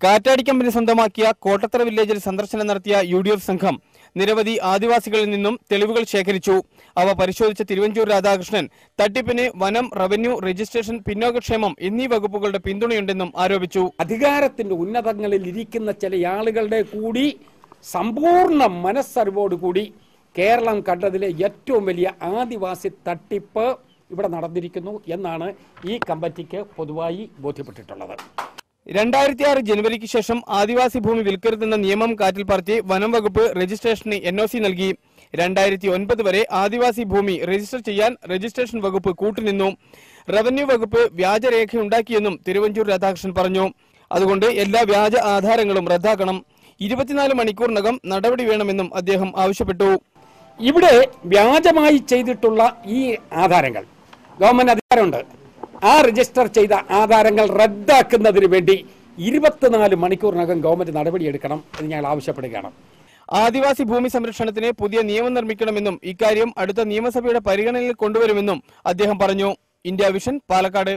കാറ്റാടി കമ്പനി സ്വന്തമാക്കിയ കോട്ടത്തറ വില്ലേജിൽ സന്ദർശനം നടത്തിയ UDF സംഘം നിരവധി ആദിവാസികളിൽ നിന്നും തെളിവുകൾ ശേഖരിച്ചു. അവ പരിശോധിച്ച തിരുവഞ്ചൂർ രാധാകൃഷ്ണൻ തട്ടിപ്പിന് വനം, റവന്യൂ, രജിസ്ട്രേഷൻ, പിന്നോക്കക്ഷേമം എന്നീ വകുപ്പുകളുടെ പിന്തുണയുണ്ടെന്നും ആരോപിച്ചു. അധികാരത്തിന്റെ ഉന്നതങ്ങളിൽ ഇരിക്കുന്ന ചില ആളുകളുടെ കൂടി സമ്പൂർണ്ണ മനസ്സറിവോടുകൂടി കേരളം കണ്ടതിലെ ഏറ്റവും വലിയ ആദിവാസി തട്ടിപ്പ് ഇവിടെ നടന്നിരിക്കുന്നു എന്നാണ് ഈ കമ്മിറ്റിക്ക് പൊതുവായി ബോധ്യപ്പെട്ടിട്ടുള്ളത്. 2006 ജനുവരിക്ക് ശേഷം ആദിവാസി ഭൂമി വിൽക്കരുതെന്ന നിയമം കാറ്റിൽ പറത്തി വനം വകുപ്പ് രജിസ്ട്രേഷന് NOC നൽകി. 2009 വരെ ആദിവാസി ഭൂമി രജിസ്റ്റർ ചെയ്യാൻ രജിസ്ട്രേഷൻ വകുപ്പ് കൂട്ടുനിന്നു. റവന്യൂ വകുപ്പ് വ്യാജരേഖയുണ്ടാക്കിയെന്നും തിരുവഞ്ചൂർ രാധാകൃഷ്ണൻ പറഞ്ഞു. അതുകൊണ്ട് എല്ലാ വ്യാജ ആധാരങ്ങളും റദ്ദാക്കണം. 24 മണിക്കൂറിനകം നടപടി വേണമെന്നും അദ്ദേഹം ആവശ്യപ്പെട്ടു. ഇവിടെ വ്യാജമായി ചെയ്തിട്ടുള്ള ഈ ആധാരങ്ങൾ ഗവൺമെന്റ് അധികാരമുണ്ട്. ആ രജിസ്റ്റർ ചെയ്ത ആധാരങ്ങൾ റദ്ദാക്കുന്നതിന് വേണ്ടി 24 മണിക്കൂറിനകം ഗവൺമെന്റ് നടപടിയെടുക്കണം എന്ന് ഞങ്ങൾ ആവശ്യപ്പെടുകയാണ്. ആദിവാസി ഭൂമി സംരക്ഷണത്തിന് പുതിയ നിയമം നിർമ്മിക്കണമെന്നും ഇക്കാര്യം അടുത്ത നിയമസഭയുടെ പരിഗണനയിൽ കൊണ്ടുവരുമെന്നും അദ്ദേഹം പറഞ്ഞു. India vision, Palakkad.